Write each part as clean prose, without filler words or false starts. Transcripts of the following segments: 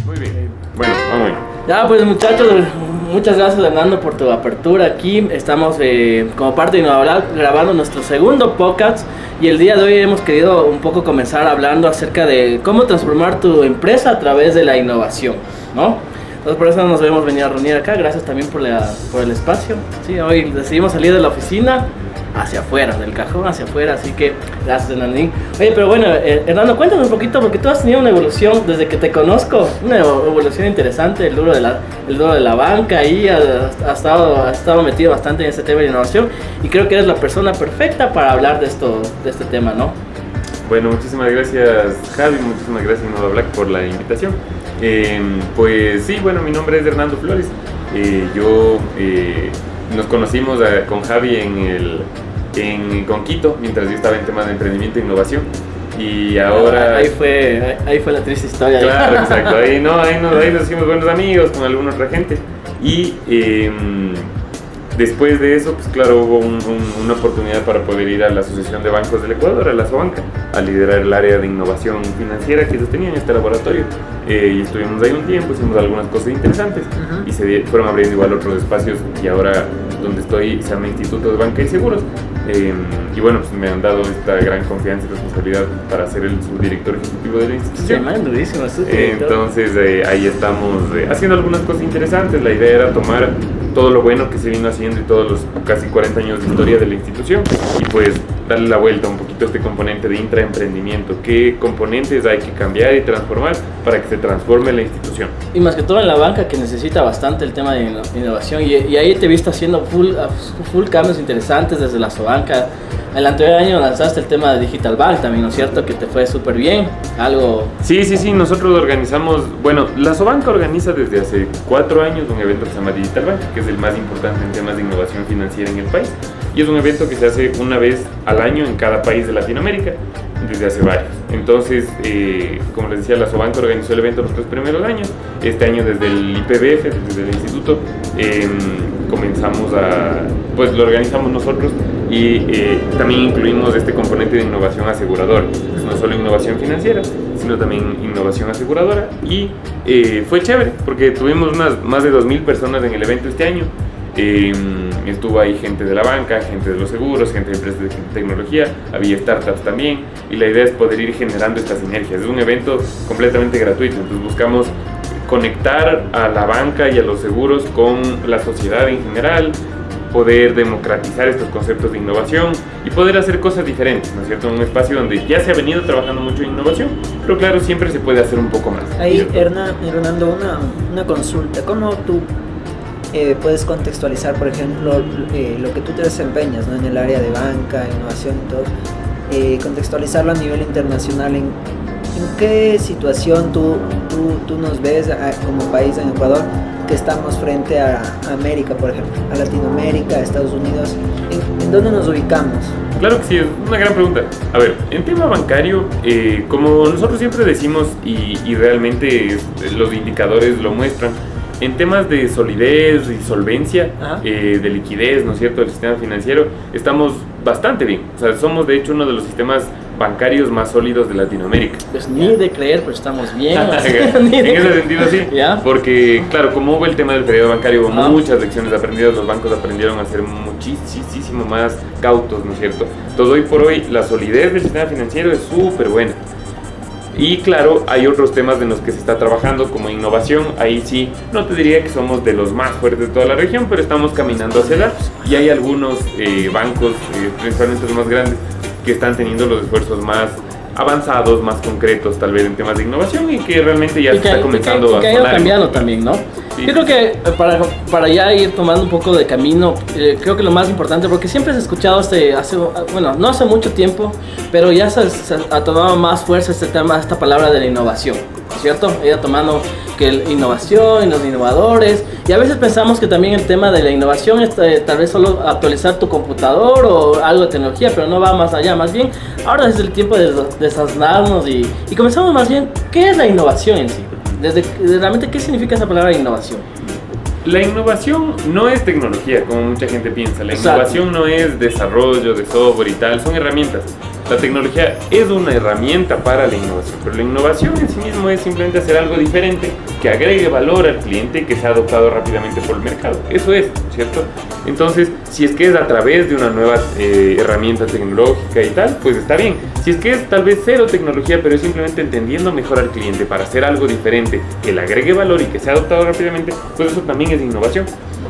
Muy bien. Bueno, vamos bien. Ya, pues muchachos, muchas gracias Hernando por tu apertura aquí. Estamos como parte de Innovablog grabando nuestro segundo podcast y el día de hoy hemos querido un poco comenzar hablando acerca de cómo transformar tu empresa a través de la innovación, ¿no? Entonces por eso nos debemos venir a reunir acá. Gracias también por el espacio. Sí, hoy decidimos salir de la oficina hacia afuera, del cajón hacia afuera, así que gracias Hernandín. Oye, pero bueno, Hernando, cuéntame un poquito, porque tú has tenido una evolución desde que te conozco, una evolución interesante, el duro de la banca, ahí has estado metido bastante en este tema de innovación, y creo que eres la persona perfecta para hablar de este tema, ¿no? Bueno, muchísimas gracias Javi, muchísimas gracias Innovablog por la invitación. Pues sí, bueno, mi nombre es Hernando Flores. Nos conocimos con Javi con Quito, mientras yo estaba en temas de emprendimiento e innovación. Y ahora... Ahí fue la triste historia. Claro, exacto. Ahí nos hicimos buenos amigos con alguna otra gente. Y después de eso, pues claro, hubo una oportunidad para poder ir a la Asociación de Bancos del Ecuador, a la Sobanca, a liderar el área de innovación financiera que ellos tenían en este laboratorio. Y estuvimos ahí un tiempo, hicimos algunas cosas interesantes y se fueron abriendo igual otros espacios, y ahora donde estoy se llama Instituto de Banca y Seguros. Y bueno, pues me han dado esta gran confianza y responsabilidad para ser el subdirector ejecutivo de la institución. Sí, man, durísimo, entonces ahí estamos haciendo algunas cosas interesantes. La idea era tomar todo lo bueno que se vino haciendo y todos los casi 40 años de historia de la institución y pues darle la vuelta un poquito a este componente de intraemprendimiento. ¿Qué componentes hay que cambiar y transformar para que se transforme la institución? Y más que todo en la banca, que necesita bastante el tema de innovación, y ahí te he visto haciendo full cambios interesantes desde la Sobanca. El anterior año lanzaste el tema de Digital Bank también, ¿no es cierto? Que te fue súper bien, algo... Sí, nosotros organizamos, bueno, la Sobanca organiza desde hace 4 años un evento que se llama Digital Bank, que es el más importante en temas de innovación financiera en el país, y es un evento que se hace una vez al año en cada país de Latinoamérica, desde hace varios. Entonces, como les decía, la Sobanca organizó el evento los 3 primeros años. Este año desde el IPBF, desde el instituto, comenzamos pues lo organizamos nosotros, y también incluimos este componente de innovación aseguradora. Pues no solo innovación financiera, sino también innovación aseguradora, y fue chévere porque tuvimos más de 2,000 personas en el evento este año. Estuvo ahí gente de la banca, gente de los seguros, gente de empresas de tecnología, había startups también, y la idea es poder ir generando estas sinergias. Es un evento completamente gratuito, entonces buscamos conectar a la banca y a los seguros con la sociedad en general, poder democratizar estos conceptos de innovación y poder hacer cosas diferentes, ¿no es cierto? Un espacio donde ya se ha venido trabajando mucho en innovación, pero claro, siempre se puede hacer un poco más. Ahí, Hernando, una consulta. ¿Cómo tú puedes contextualizar, por ejemplo, lo que tú te desempeñas, ¿no? En el área de banca, innovación y todo, contextualizarlo a nivel internacional? ¿En qué situación tú nos ves como país en Ecuador, que estamos frente a América, por ejemplo, a Latinoamérica, a Estados Unidos? ¿En dónde nos ubicamos? Claro que sí, es una gran pregunta. A ver, en tema bancario, como nosotros siempre decimos, y realmente los indicadores lo muestran, en temas de solidez y solvencia, de liquidez, ¿no es cierto?, del sistema financiero, estamos bastante bien. O sea, somos de hecho uno de los sistemas bancarios más sólidos de Latinoamérica. Pues ni de creer, pero estamos bien. En ese sentido sí, ¿ya? Porque claro, como hubo el tema del periodo bancario, hubo muchas lecciones aprendidas, los bancos aprendieron a ser muchísimo más cautos, ¿no es cierto? Entonces hoy por hoy la solidez del sistema financiero es súper buena. Y claro, hay otros temas en los que se está trabajando, como innovación. Ahí sí, no te diría que somos de los más fuertes de toda la región, pero estamos caminando hacia allá. Y hay algunos bancos, principalmente los más grandes, que están teniendo los esfuerzos más avanzados, más concretos tal vez en temas de innovación, y que realmente ya se está comenzando a sonar. Que ha ido cambiando también, ¿no? Sí. Yo creo que para ya ir tomando un poco de camino, creo que lo más importante, porque siempre has escuchado no hace mucho tiempo, pero ya se ha tomado más fuerza este tema, esta palabra de la innovación, ¿cierto? Ella tomando que la innovación y los innovadores, y a veces pensamos que también el tema de la innovación es tal vez solo actualizar tu computador o algo de tecnología, pero no va más allá. Más bien, ahora es el tiempo de desasnarnos y comenzamos más bien, ¿qué es la innovación en sí? Realmente, ¿qué significa esa palabra innovación? La innovación no es tecnología, como mucha gente piensa. La innovación no es desarrollo de software y tal, son herramientas. La tecnología es una herramienta para la innovación, pero la innovación en sí mismo es simplemente hacer algo diferente que que agregue valor al cliente, que sea adoptado rápidamente por el mercado. Eso es, ¿cierto? Entonces, si es que es a través de una nueva herramienta tecnológica y tal, pues está bien. Si es que es tal vez cero tecnología, pero es simplemente entendiendo mejor al cliente para hacer algo diferente, que le agregue valor y que sea adoptado rápidamente, pues eso también es innovación.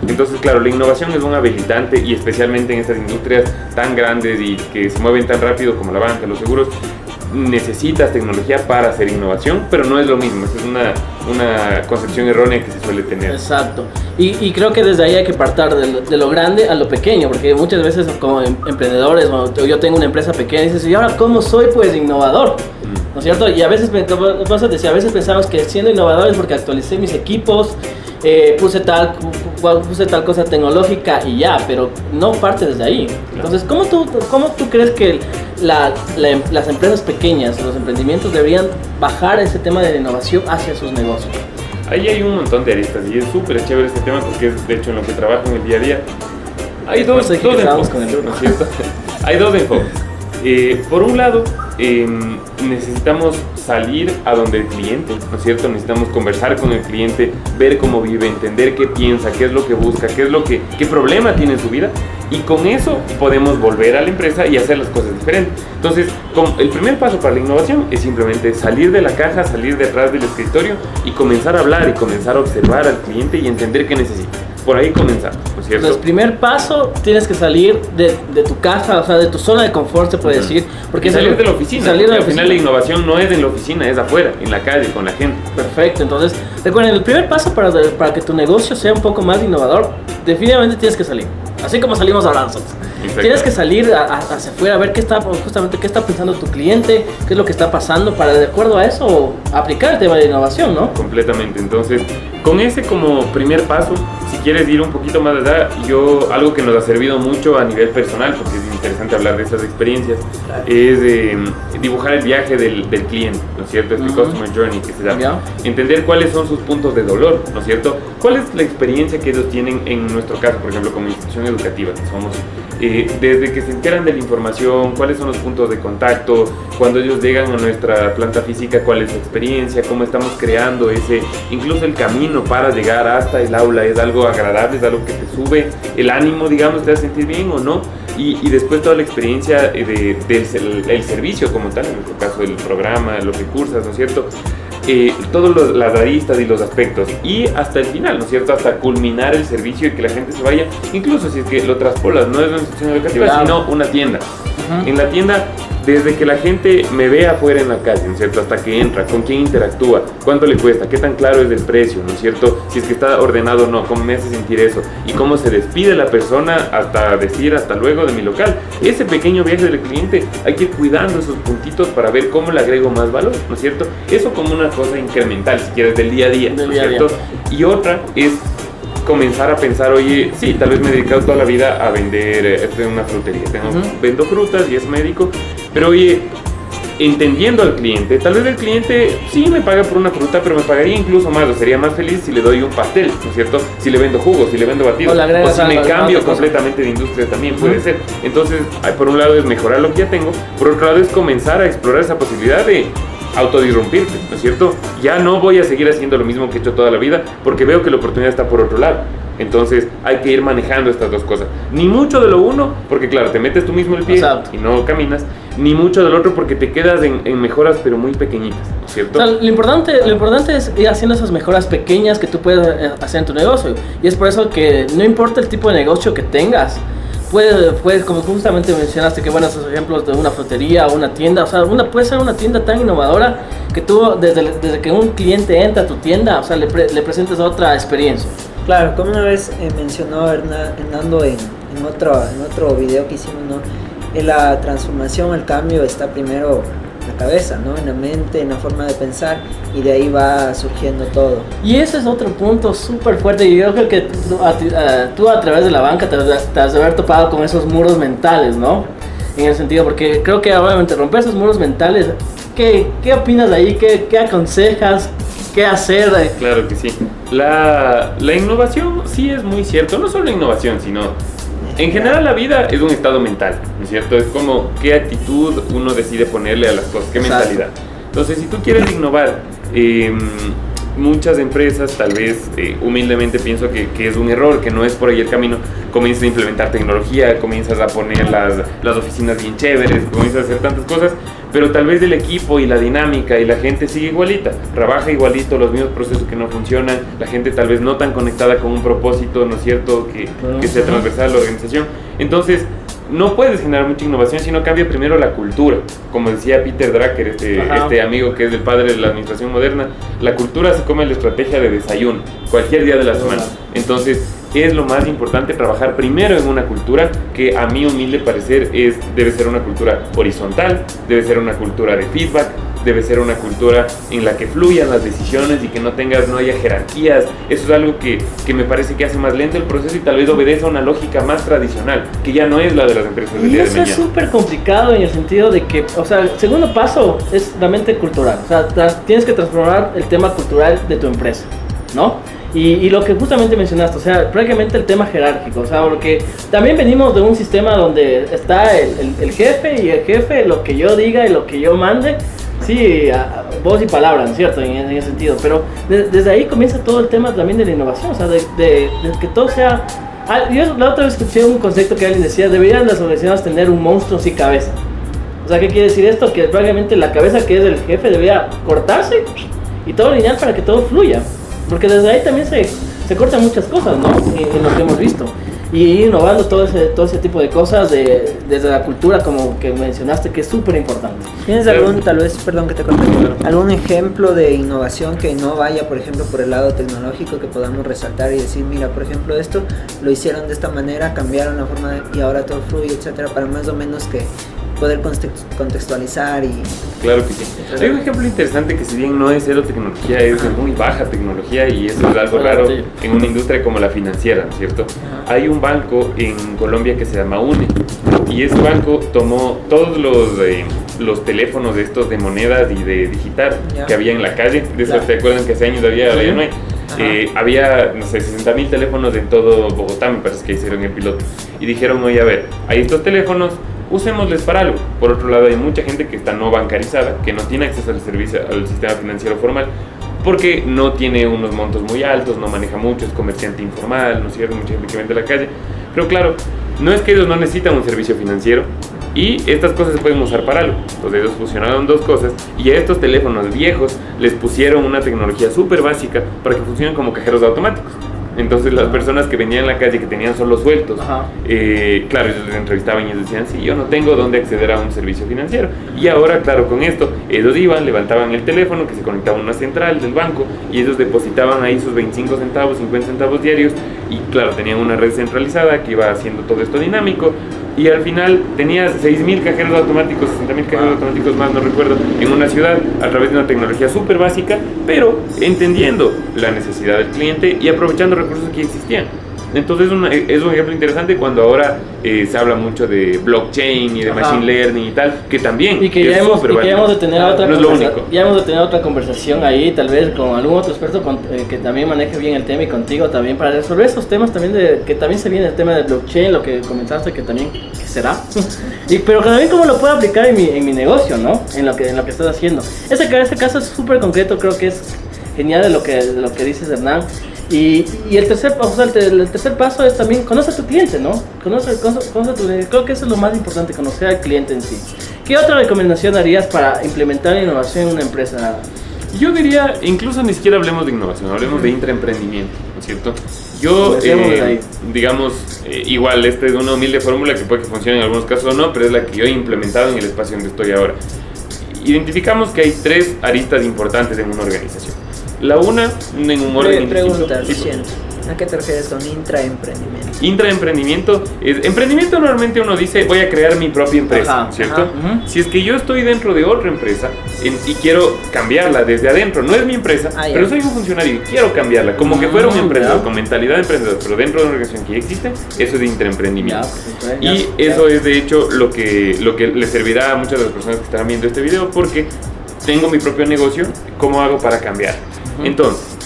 Entonces, claro, la innovación es un habilitante, y especialmente en estas industrias tan grandes y que se mueven tan rápido como la banca, los seguros, necesitas tecnología para hacer innovación, pero no es lo mismo. Esa es una concepción errónea que se suele tener. Exacto. Y creo que desde ahí hay que partir de lo grande a lo pequeño, porque muchas veces como emprendedores, o yo tengo una empresa pequeña, y dices, ¿y ahora cómo soy pues innovador? ¿No es cierto? Y a veces, a veces pensamos que siendo innovador es porque actualicé mis equipos, puse tal cosa tecnológica y ya, pero no parte desde ahí. Entonces, ¿cómo tú crees que las empresas pequeñas, los emprendimientos deberían bajar ese tema de la innovación hacia sus negocios? Ahí hay un montón de aristas y es súper chévere este tema porque es de hecho en lo que trabajo en el día a día. Hay dos enfoques, ¿no es cierto? Hay dos enfoques. Por un lado, necesitamos salir a donde el cliente, ¿no es cierto? Necesitamos conversar con el cliente, ver cómo vive, entender qué piensa, qué es lo que busca, qué problema tiene en su vida, y con eso podemos volver a la empresa y hacer las cosas diferentes. Entonces, el primer paso para la innovación es simplemente salir de la caja, salir detrás del escritorio y comenzar a hablar y comenzar a observar al cliente y entender qué necesita. Por ahí comenzar, ¿no es cierto? Entonces, primer paso, tienes que salir de tu caja, o sea, de tu zona de confort, se puede decir. Porque salir de la oficina. Al final la innovación no es en la oficina, es afuera, en la calle, con la gente. Perfecto, entonces, recuerden, el primer paso para que tu negocio sea un poco más innovador, definitivamente tienes que salir. Así como salimos a Ransom. Tienes que salir hacia afuera a ver qué está pensando tu cliente, qué es lo que está pasando, para de acuerdo a eso aplicar el tema de innovación, ¿no? Completamente. Entonces, con ese como primer paso, si quieres ir un poquito más allá, algo que nos ha servido mucho a nivel personal, porque es interesante hablar de esas experiencias, es dibujar el viaje del cliente, ¿no es cierto? Customer Journey que se llama. Entender cuáles son sus puntos de dolor, ¿no es cierto? ¿Cuál es la experiencia que ellos tienen en nuestro caso, por ejemplo, como institución educativa que somos? Desde que se enteran de la información, cuáles son los puntos de contacto, cuando ellos llegan a nuestra planta física, cuál es su experiencia, cómo estamos creando incluso el camino para llegar hasta el aula, es algo agradable, es algo que te sube el ánimo, digamos, te hace sentir bien o no, y después toda la experiencia del servicio como tal, en nuestro caso el programa, los recursos, ¿no es cierto? Todas las aristas y los aspectos, y hasta el final, ¿no es cierto? Hasta culminar el servicio y que la gente se vaya, incluso si es que lo traspolas, no es una institución educativa, claro, sino una tienda. En la tienda, desde que la gente me ve afuera en la calle, ¿no es cierto? Hasta que entra, con quién interactúa, cuánto le cuesta, qué tan claro es el precio, ¿no es cierto? Si es que está ordenado o no, cómo me hace sentir eso, y cómo se despide la persona hasta decir hasta luego de mi local. Ese pequeño viaje del cliente, hay que ir cuidando esos puntitos para ver cómo le agrego más valor, ¿no es cierto? Eso como una cosa incremental, si quieres, del día a día, ¿no es cierto? Y otra es comenzar a pensar, oye, sí, tal vez me he dedicado toda la vida a vender una frutería, vendo frutas y es médico, pero oye, entendiendo al cliente, tal vez el cliente sí me paga por una fruta, pero me pagaría incluso más, o sería más feliz si le doy un pastel, ¿no es cierto? Si le vendo jugos, si le vendo batidos, o si me cambio completamente de industria también puede ser. Entonces, por un lado es mejorar lo que ya tengo, por otro lado es comenzar a explorar esa posibilidad de autodisrumpirte, ¿no es cierto? Ya no voy a seguir haciendo lo mismo que he hecho toda la vida porque veo que la oportunidad está por otro lado. Entonces hay que ir manejando estas dos cosas. Ni mucho de lo uno, porque claro, te metes tú mismo el pie. Exacto. Y no caminas. Ni mucho del otro porque te quedas en mejoras pero muy pequeñitas, ¿no es cierto? O sea, lo importante es ir haciendo esas mejoras pequeñas que tú puedes hacer en tu negocio. Y es por eso que no importa el tipo de negocio que tengas, puedes, como justamente mencionaste, que buenos ejemplos de una frutería o una tienda, o sea, puede ser una tienda tan innovadora que tú, desde que un cliente entra a tu tienda, o sea, le presentes otra experiencia. Claro, como una vez mencionó Hernando en otro video que hicimos, ¿no? En la transformación, el cambio está primero en la cabeza, ¿no? En la mente, en la forma de pensar, y de ahí va surgiendo todo. Y ese es otro punto súper fuerte, y yo creo que tú a través de la banca te has de haber topado con esos muros mentales, ¿no? En el sentido, porque creo que obviamente romper esos muros mentales, ¿qué opinas de ahí? ¿Qué aconsejas? ¿Qué hacer? Claro que sí. La innovación sí es muy cierto, no solo la innovación, sino en general la vida es un estado mental, ¿no es cierto? Es como qué actitud uno decide ponerle a las cosas, qué mentalidad. Entonces, si tú quieres innovar, muchas empresas, tal vez humildemente pienso que es un error, que no es por ahí el camino. Comienzas a implementar tecnología, comienzas a poner las oficinas bien chéveres, comienzas a hacer tantas cosas, pero tal vez el equipo y la dinámica y la gente sigue igualita, trabaja igualito, los mismos procesos que no funcionan, la gente tal vez no tan conectada con un propósito, ¿no es cierto?, que sea transversal a la organización. Entonces, no puedes generar mucha innovación si no cambia primero la cultura. Como decía Peter Drucker, este amigo que es el padre de la administración moderna, la cultura se come la estrategia de desayuno, cualquier día de la semana. Entonces, es lo más importante trabajar primero en una cultura que a mi humilde parecer debe ser una cultura horizontal, debe ser una cultura de feedback, debe ser una cultura en la que fluyan las decisiones y que no haya jerarquías. Eso es algo que me parece que hace más lento el proceso y tal vez obedece a una lógica más tradicional, que ya no es la de las empresas del día de mañana. Y eso es súper complicado en el sentido de que, o sea, el segundo paso es la mente cultural. O sea, tienes que transformar el tema cultural de tu empresa, ¿no? Y lo que justamente mencionaste, o sea, prácticamente el tema jerárquico, o sea, porque también venimos de un sistema donde está el jefe y el jefe, lo que yo diga y lo que yo mande, sí, voz y palabra, ¿cierto? En ese sentido, pero desde ahí comienza todo el tema también de la innovación, o sea, de que todo sea... Yo la otra vez escuché un concepto que alguien decía, deberían las organizaciones tener un monstruo sin cabeza. O sea, ¿qué quiere decir esto? Que prácticamente la cabeza que es del jefe debería cortarse y todo lineal para que todo fluya. Porque desde ahí también se cortan muchas cosas, ¿no? En lo que hemos visto. Y ir innovando todo ese tipo de cosas desde la cultura, como que mencionaste, que es súper importante. ¿Tienes algún, tal vez, perdón que te corte, algún ejemplo de innovación que no vaya, por ejemplo, por el lado tecnológico, que podamos resaltar y decir, mira, por ejemplo, esto lo hicieron de esta manera, cambiaron la forma y ahora todo fluye, etcétera, para más o menos que poder contextualizar y... Claro que sí. Hay un ejemplo interesante que si bien no es cero tecnología, es de muy baja tecnología y eso es algo raro en una industria como la financiera, ¿cierto? Hay un banco en Colombia que se llama UNE y ese banco tomó todos los teléfonos de estos de monedas y de digital que había en la calle, de esos, ¿te acuerdan que hace años había, ahora ya no hay? Había, no sé, 60,000 teléfonos en todo Bogotá, me parece que hicieron el piloto y dijeron, oye, a ver, hay estos teléfonos, usémosles para algo. Por otro lado, hay mucha gente que está no bancarizada, que no tiene acceso al sistema financiero formal, porque no tiene unos montos muy altos, no maneja mucho, es comerciante informal, ¿no es cierto? Mucha gente que vende a la calle. Pero claro, no es que ellos no necesitan un servicio financiero y estas cosas se pueden usar para algo. Entonces ellos fusionaron dos cosas y a estos teléfonos viejos les pusieron una tecnología súper básica para que funcionen como cajeros automáticos. Entonces las personas que venían en la calle que tenían solo sueltos, claro, ellos les entrevistaban y ellos decían, sí, yo no tengo dónde acceder a un servicio financiero. Y ahora, claro, con esto, ellos iban, levantaban el teléfono que se conectaba a una central del banco y ellos depositaban ahí sus 25 centavos, 50 centavos diarios y claro, tenían una red centralizada que iba haciendo todo esto dinámico. Y al final tenía 6,000 cajeros automáticos, 60,000 cajeros automáticos más, no recuerdo, en una ciudad a través de una tecnología súper básica, pero entendiendo la necesidad del cliente y aprovechando recursos que existían. Entonces es un ejemplo interesante cuando ahora se habla mucho de blockchain y de machine learning y tal, que también y que ya hemos de tener otra conversación ahí, tal vez con algún otro experto que también maneje bien el tema y contigo también para resolver esos temas también que también se viene el tema del blockchain, lo que comentaste que también que será pero también cómo lo puedo aplicar en mi negocio, ¿no? En lo que estás haciendo. Este caso es súper concreto, creo que es genial de lo que dices, Hernán. Y el tercer paso es también conocer a tu cliente, ¿no? Conoce a tu cliente. Creo que eso es lo más importante, conocer al cliente en sí. ¿Qué otra recomendación harías para implementar innovación en una empresa? Yo diría, incluso ni siquiera hablemos de innovación, hablemos de intraemprendimiento, ¿no es cierto? Yo, digamos, igual, esta es una humilde fórmula que puede que funcione en algunos casos o no, pero es la que yo he implementado en el espacio donde estoy ahora. Identificamos que hay 3 aristas importantes en una organización. La una, en un orden pregunta, ¿a qué te refieres con intraemprendimiento? Intraemprendimiento es... Emprendimiento normalmente uno dice, voy a crear mi propia empresa, ¿cierto? Si es que yo estoy dentro de otra empresa y quiero cambiarla desde adentro, no es mi empresa, pero soy un funcionario y quiero cambiarla, como que fuera un emprendedor, con mentalidad de emprendedor, pero dentro de una organización que ya existe, eso es de intraemprendimiento. Y eso es de hecho lo que le servirá a muchas de las personas que están viendo este video, porque tengo mi propio negocio, ¿cómo hago para cambiar? Entonces,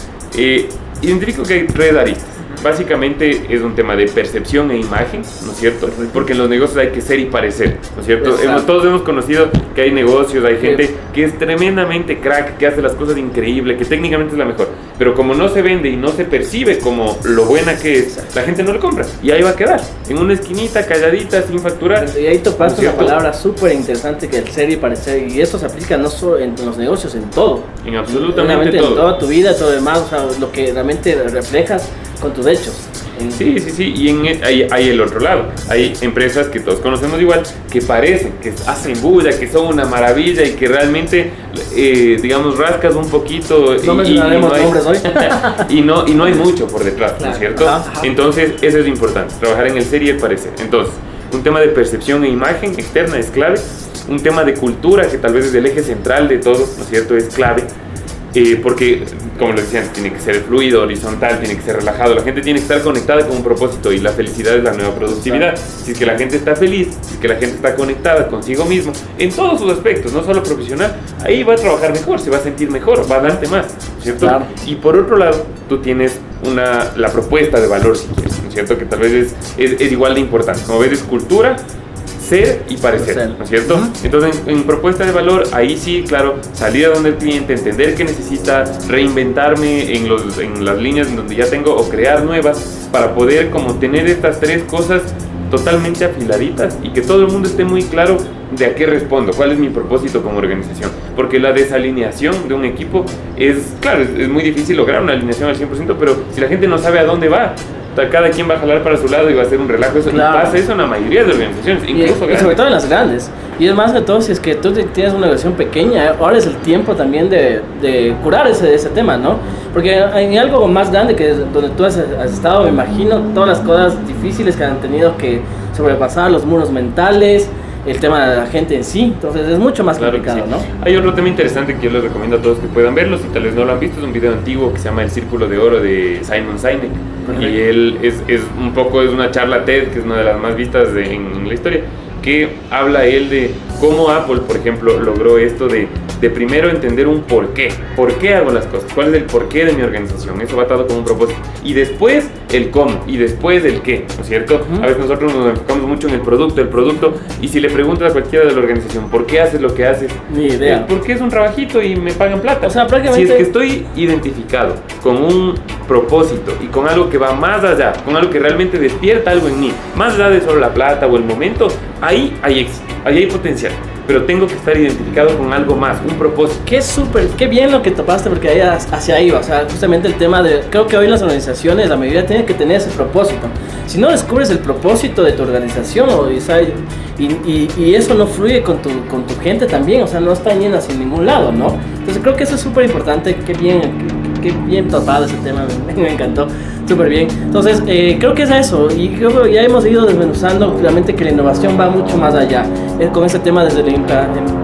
identifico que hay 3 aristas. básicamente es un tema de percepción e imagen, ¿no es cierto? Porque en los negocios hay que ser y parecer, ¿no es cierto? Todos hemos conocido que hay negocios, hay gente que es tremendamente crack, que hace las cosas increíble, que técnicamente es la mejor, pero como no se vende y no se percibe como lo buena que es, la gente no le compra y ahí va a quedar, en una esquinita, calladita, sin facturar. Y ahí topaste una palabra súper interesante, que el ser y parecer, y esto se aplica no solo en los negocios, en todo. En absolutamente todo. En toda tu vida, todo lo demás, o sea, lo que realmente reflejas con tus hechos. Sí, y hay el otro lado. Hay empresas que todos conocemos igual, que parecen, que hacen bulla, que son una maravilla y que realmente, digamos, rascas un poquito. No mencionaremos nombres hoy. y no hay mucho por detrás, claro, ¿no es cierto? Ajá. Entonces, eso es importante, trabajar en el ser y el parecer. Entonces, un tema de percepción e imagen externa es clave. Un tema de cultura, que tal vez es el eje central de todo, ¿no es cierto? Es clave. Porque, como lo decían, tiene que ser fluido, horizontal, tiene que ser relajado. La gente tiene que estar conectada con un propósito y la felicidad es la nueva productividad. Si es que la gente está feliz, si es que la gente está conectada consigo mismo, en todos sus aspectos, no solo profesional, ahí va a trabajar mejor, se va a sentir mejor, va a darte más, ¿cierto? Claro. Y por otro lado, tú tienes la propuesta de valor, si quieres, ¿no es cierto? Que tal vez es igual de importante. Como ves, es cultura, ser y parecer, ¿no es cierto? Entonces, en propuesta de valor, ahí sí, claro, salir a donde el cliente, entender qué necesita, reinventarme en las líneas en donde ya tengo o crear nuevas para poder como tener estas tres cosas totalmente afiladitas y que todo el mundo esté muy claro de a qué respondo, cuál es mi propósito como organización. Porque la desalineación de un equipo es muy difícil lograr una alineación al 100%, pero si la gente no sabe a dónde va, cada quien va a jalar para su lado y va a hacer un relajo. Eso, claro. Y pasa eso en la mayoría de organizaciones, incluso grandes. Y sobre todo en las grandes. Y es más que todo, si es que tú tienes una organización pequeña, ahora es el tiempo también de curar ese tema, ¿no? Porque hay algo más grande que donde tú has estado, me imagino, todas las cosas difíciles que han tenido que sobrepasar, los muros mentales, el tema de la gente en sí, entonces es mucho más complicado, sí. ¿No? Hay otro tema interesante que yo les recomiendo a todos que puedan verlo, si tal vez no lo han visto, es un video antiguo que se llama El Círculo de Oro de Simon Sinek. Perfecto. Y él es una charla TED, que es una de las más vistas en la historia, que habla él de cómo Apple, por ejemplo, logró esto de primero entender un porqué. ¿Por qué hago las cosas? ¿Cuál es el porqué de mi organización? Eso va atado con un propósito. Y después el cómo, y después el qué, ¿no es cierto? A veces nosotros nos enfocamos mucho en el producto, y si le preguntas a cualquiera de la organización, ¿por qué haces lo que haces? Ni idea. Porque es un trabajito y me pagan plata. O sea, prácticamente... Si es que estoy identificado con un propósito y con algo que va más allá, con algo que realmente despierta algo en mí, más allá de solo la plata o el momento, ahí hay éxito, ahí hay potencial. Pero tengo que estar identificado con algo más, un propósito. Qué bien lo que topaste, porque ahí hacia ahí va. O sea, justamente el tema de, creo que hoy las organizaciones, la mayoría tienen que tener ese propósito. Si no descubres el propósito de tu organización, y eso no fluye con tu gente también, o sea, no está llena sin ningún lado, ¿no? Entonces creo que eso es súper importante. Qué bien topado ese tema, me encantó, súper bien. Entonces, creo que es eso, y creo que ya hemos ido desmenuzando realmente que la innovación va mucho más allá, con ese tema desde el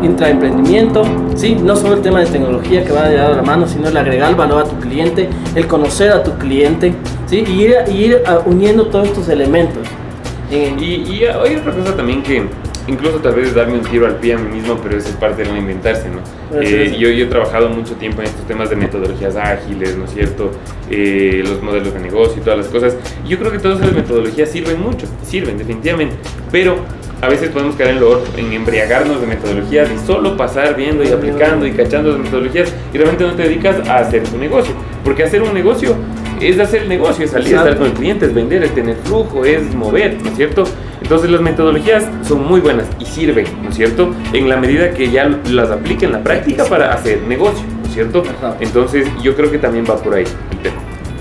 intraemprendimiento, ¿sí? No solo el tema de tecnología que va de lado a la mano, sino el agregar valor a tu cliente, el conocer a tu cliente, ¿sí? Y ir uniendo todos estos elementos. Y hay otra cosa también que incluso tal vez darme un tiro al pie a mí mismo, pero eso es parte de no inventarse, ¿no? Yo he trabajado mucho tiempo en estos temas de metodologías ágiles, ¿no es cierto? Los modelos de negocio y todas las cosas. Y yo creo que todas esas metodologías sirven definitivamente, pero a veces podemos caer en embriagarnos de metodologías y solo pasar viendo y aplicando y cachando las metodologías y realmente no te dedicas a hacer tu negocio, porque hacer un negocio es hacer el negocio, es salir, estar con el cliente, es vender, es tener flujo, es mover, ¿no es cierto? Entonces las metodologías son muy buenas y sirven, ¿no es cierto? En la medida que ya las aplique en la práctica para hacer negocio, ¿no es cierto? Ajá. Entonces yo creo que también va por ahí el tema.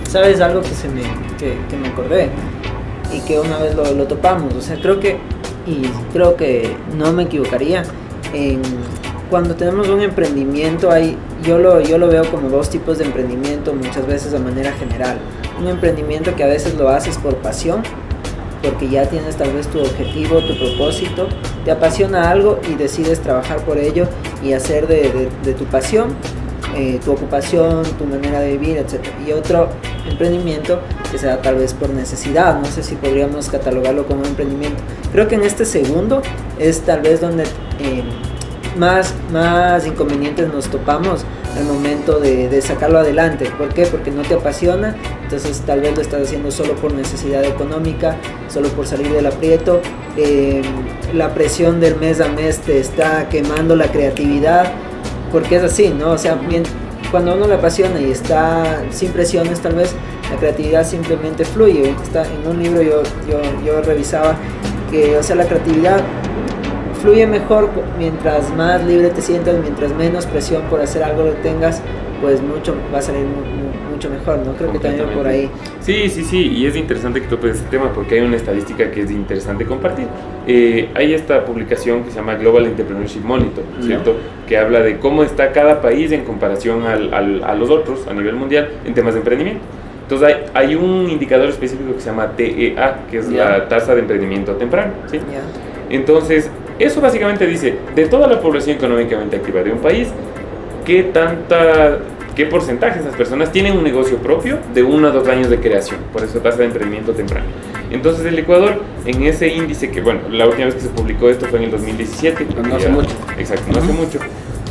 ¿Sabes algo que me acordé? Y que una vez lo topamos, o sea, creo que no me equivocaría, cuando tenemos un emprendimiento yo lo veo como dos tipos de emprendimiento muchas veces de manera general. Un emprendimiento que a veces lo haces por pasión, porque ya tienes tal vez tu objetivo, tu propósito, te apasiona algo y decides trabajar por ello y hacer de tu pasión tu ocupación, tu manera de vivir, etc. Y otro emprendimiento que se da tal vez por necesidad, no sé si podríamos catalogarlo como emprendimiento. Creo que en este segundo es tal vez donde más inconvenientes nos topamos al momento de sacarlo adelante. ¿Por qué? Porque no te apasiona, entonces tal vez lo estás haciendo solo por necesidad económica, solo por salir del aprieto. La presión del mes a mes te está quemando la creatividad, porque es así, ¿no? O sea, cuando uno le apasiona y está sin presiones, tal vez la creatividad simplemente fluye. Está en un libro yo revisaba que, o sea, la creatividad fluye mejor mientras más libre te sientas, mientras menos presión por hacer algo lo tengas, pues va a salir mucho mejor, ¿no? Creo que también por ahí. Sí, y es interesante que topes ese tema porque hay una estadística que es interesante compartir. Hay esta publicación que se llama Global Entrepreneurship Monitor, ¿cierto? Que habla de cómo está cada país en comparación a los otros a nivel mundial en temas de emprendimiento. Entonces hay un indicador específico que se llama TEA, que es la tasa de emprendimiento temprano, ¿sí? Entonces, eso básicamente dice, de toda la población económicamente activa de un país, ¿qué porcentaje de esas personas tienen un negocio propio de 1 a 2 años de creación? Por eso tasa de emprendimiento temprano. Entonces el Ecuador, en ese índice, que bueno, la última vez que se publicó esto fue en el 2017. No hace mucho. Exacto, no hace mucho.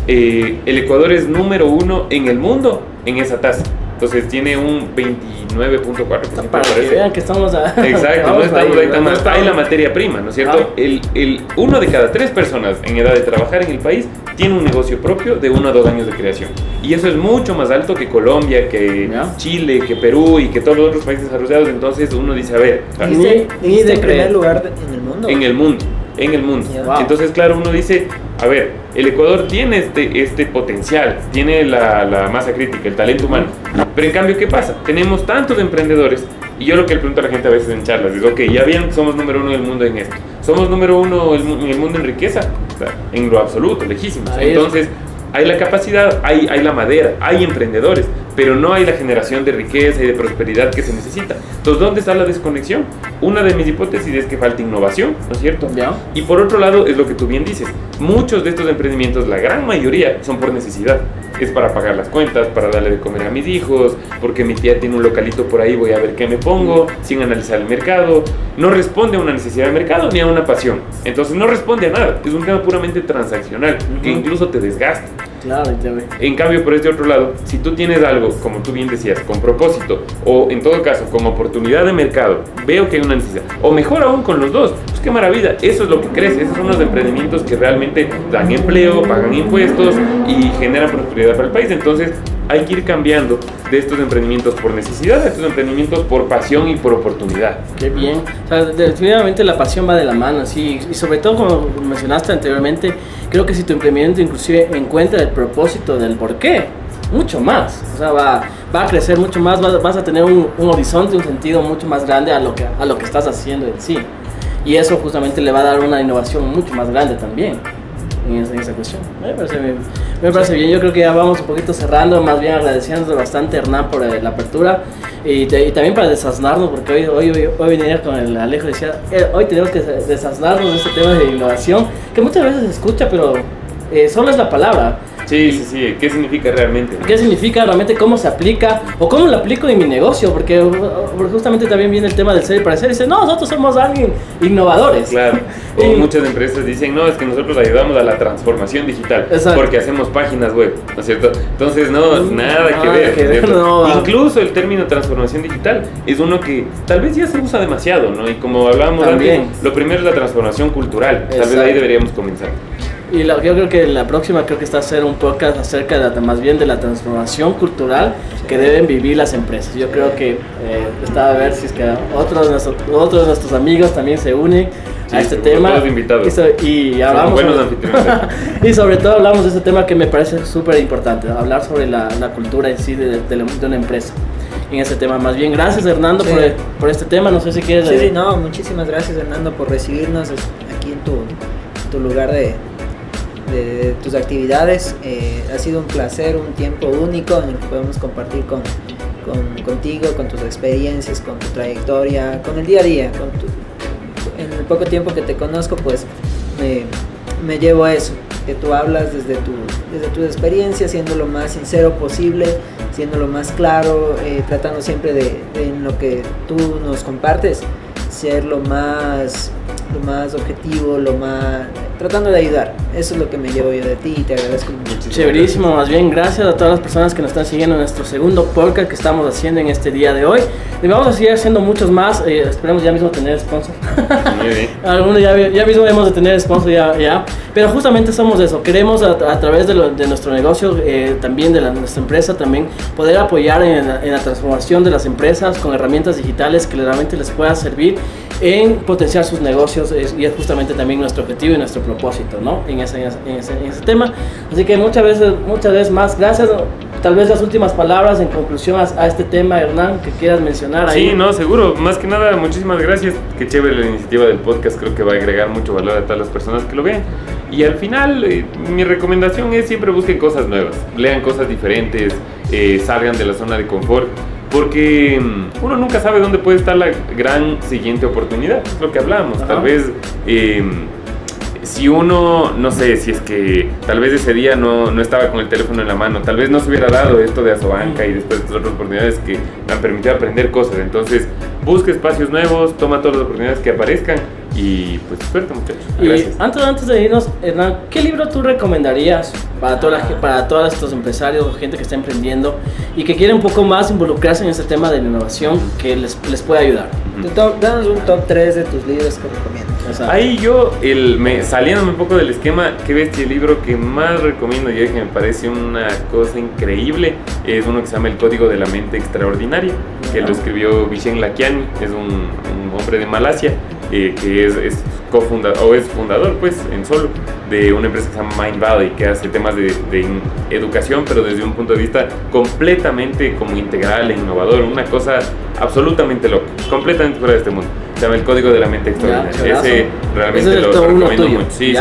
El Ecuador es número 1 en el mundo en esa tasa. Entonces tiene un 29.4%. Para que vean que estamos Exacto, no estamos ahí tan mal. Hay la materia prima, ¿no es cierto? El 1 de cada 3 personas en edad de trabajar en el país tiene un negocio propio de 1 a 2 años de creación. Y eso es mucho más alto que Colombia, que Chile, que Perú y que todos los otros países desarrollados. Entonces uno dice, a ver, ¿Y de primer lugar en el mundo? En el mundo. Wow. Entonces, claro, uno dice, a ver, el Ecuador tiene este potencial, tiene la masa crítica, el talento humano, pero en cambio, ¿qué pasa? Tenemos tantos emprendedores, y yo lo que le pregunto a la gente a veces en charlas es, ok, ya vieron que somos número 1 del mundo en esto, somos número 1 en el mundo en riqueza, o sea, en lo absoluto, lejísimos. Entonces, hay la capacidad, hay la madera, hay emprendedores, pero no hay la generación de riqueza y de prosperidad que se necesita. Entonces, ¿dónde está la desconexión? Una de mis hipótesis es que falta innovación, ¿no es cierto? Y por otro lado, es lo que tú bien dices, muchos de estos emprendimientos, la gran mayoría, son por necesidad. Es para pagar las cuentas, para darle de comer a mis hijos, porque mi tía tiene un localito por ahí, voy a ver qué me pongo, sin analizar el mercado. No responde a una necesidad de mercado ni a una pasión. Entonces no responde a nada, es un tema puramente transaccional, que incluso te desgasta. Claro, en cambio, por este otro lado, si tú tienes algo, como tú bien decías, con propósito, o en todo caso, con oportunidad de mercado, veo que hay una necesidad, o mejor aún con los dos, pues qué maravilla, eso es lo que crece, esos son los emprendimientos que realmente dan empleo, pagan impuestos y generan prosperidad para el país. Entonces, hay que ir cambiando de estos emprendimientos por necesidad a estos emprendimientos por pasión y por oportunidad. Qué bien. O sea, definitivamente la pasión va de la mano, sí, y sobre todo como mencionaste anteriormente, creo que si tu emprendimiento inclusive encuentra el propósito del por qué, mucho más, o sea, va a crecer mucho más, vas a tener un horizonte, un sentido mucho más grande a lo que estás haciendo en sí, y eso justamente le va a dar una innovación mucho más grande también en esa cuestión. Me parece bien. Yo creo que ya vamos un poquito cerrando, más bien agradeciendo bastante a Hernán por la apertura y también para desasnarnos, porque hoy venía con el Alejo y decía, hoy tenemos que desasnarnos de este tema de innovación, que muchas veces se escucha, pero solo es la palabra. Sí, ¿qué significa realmente? ¿Qué significa realmente? ¿Cómo se aplica? ¿O cómo lo aplico en mi negocio? Porque justamente también viene el tema del ser y parecer. Dice, no, nosotros somos alguien innovadores. Claro. O muchas empresas dicen, no, es que nosotros ayudamos a la transformación digital. Exacto. Porque hacemos páginas web, ¿no es cierto? Entonces, nada que ver. No. Incluso el término transformación digital es uno que tal vez ya se usa demasiado, ¿no? Y como hablábamos antes, lo primero es la transformación cultural. Tal vez ahí deberíamos comenzar. Y yo creo que la próxima está a hacer un podcast acerca más bien de la transformación cultural que deben vivir las empresas. Yo creo que está a ver si es que otros de nuestros amigos también se unen a este tema. Todos invitados. Y hablamos buenos anfitriones. Y sobre todo hablamos de este tema que me parece súper importante, hablar sobre la cultura en sí de una empresa. En ese tema, más bien, gracias Hernando por este tema. No sé si quieres. Muchísimas gracias Hernando por recibirnos aquí en tu lugar de tus actividades. Ha sido un placer, un tiempo único en el que podemos compartir contigo, con tus experiencias, con tu trayectoria, con el día a día. En el poco tiempo que te conozco, pues me llevo a eso, que tú hablas desde tus experiencias, siendo lo más sincero posible, siendo lo más claro, tratando siempre de en lo que tú nos compartes, ser lo más más objetivo, tratando de ayudar. Eso es lo que me llevo yo de ti y te agradezco mucho. Chéverísimo, más bien gracias a todas las personas que nos están siguiendo en nuestro segundo podcast que estamos haciendo en este día de hoy. Y vamos a seguir haciendo muchos más, esperemos ya mismo tener sponsor. Muy bien. Algunos ya mismo hemos de tener sponsor ya. Pero justamente somos eso, queremos a través de nuestro negocio, también de nuestra empresa, también poder apoyar en la transformación de las empresas con herramientas digitales que realmente les pueda servir en potenciar sus negocios, y es justamente también nuestro objetivo y nuestro propósito, ¿no? En ese tema. Así que muchas veces más gracias. Tal vez las últimas palabras en conclusión a este tema, Hernán, que quieras mencionar ahí. Sí, no, seguro. Más que nada, muchísimas gracias. Qué chévere la iniciativa del podcast. Creo que va a agregar mucho valor a todas las personas que lo vean. Y al final, mi recomendación es siempre busquen cosas nuevas. Lean cosas diferentes, salgan de la zona de confort. Porque uno nunca sabe dónde puede estar la gran siguiente oportunidad. Es lo que hablábamos. Ajá. Tal vez... si uno, no sé, si es que tal vez ese día no estaba con el teléfono en la mano, tal vez no se hubiera dado esto de Asobanca y después estas otras oportunidades que me han permitido aprender cosas. Entonces, busca espacios nuevos, toma todas las oportunidades que aparezcan y pues suerte, muchachos. Gracias. Y antes de irnos, Hernán, ¿qué libro tú recomendarías para todos estos empresarios o gente que está emprendiendo y que quiere un poco más involucrarse en este tema de la innovación que les puede ayudar? Danos un top 3 de tus libros que recomiendas. Ahí yo, saliéndome un poco del esquema, qué bestia, el libro que más recomiendo y que me parece una cosa increíble es uno que se llama El Código de la Mente Extraordinaria, que lo escribió Vishen Lakhiani, es un hombre de Malasia, que es fundador pues en solo de una empresa que se llama Mind Valley, que hace temas de educación, pero desde un punto de vista completamente como integral e innovador, una cosa absolutamente loca, completamente fuera de este mundo. Se llama El Código de la Mente Extraordinaria. Ese realmente lo recomiendo mucho. Sí.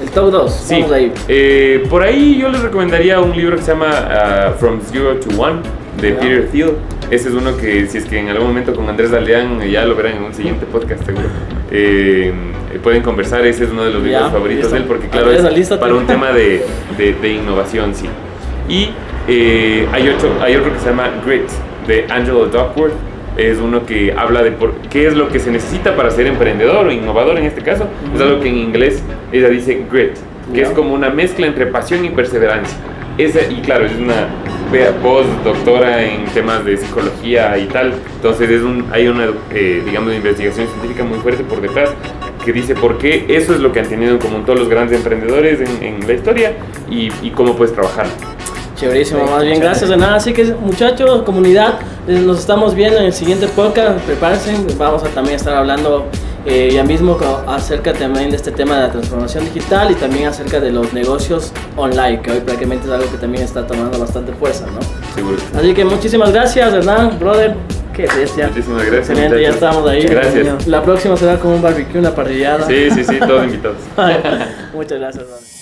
El top 2, sí. Vamos ahí. Por ahí yo les recomendaría un libro que se llama From Zero to One, de Peter Thiel. Ese es uno que, si es que en algún momento con Andrés Daldeán, ya lo verán en un siguiente podcast seguro, pueden conversar. Ese es uno de los libros favoritos de él, porque claro, es para un tema de innovación, sí. Y hay otro que se llama Grit, de Angela Duckworth. Es uno que habla de qué es lo que se necesita para ser emprendedor o innovador en este caso. Es algo que en inglés ella dice grit, que es como una mezcla entre pasión y perseverancia. Y claro, es una postdoctora en temas de psicología y tal. Entonces hay una, digamos, investigación científica muy fuerte por detrás que dice por qué eso es lo que han tenido en común todos los grandes emprendedores en la historia y cómo puedes trabajar. Chéverísimo, más bien, gracias de nada. Así que muchachos, comunidad, nos estamos viendo en el siguiente podcast. Prepárense, vamos a también estar hablando ya mismo acerca también de este tema de la transformación digital y también acerca de los negocios online, que hoy prácticamente es algo que también está tomando bastante fuerza, ¿no? Seguro. Así que muchísimas gracias, Hernán, brother. Qué bestia. Muchísimas gracias. Excelente, muchachos. ya estamos ahí. Gracias. La próxima será con un barbecue, una parrillada. Sí, todos invitados. Muchas gracias, Hernán.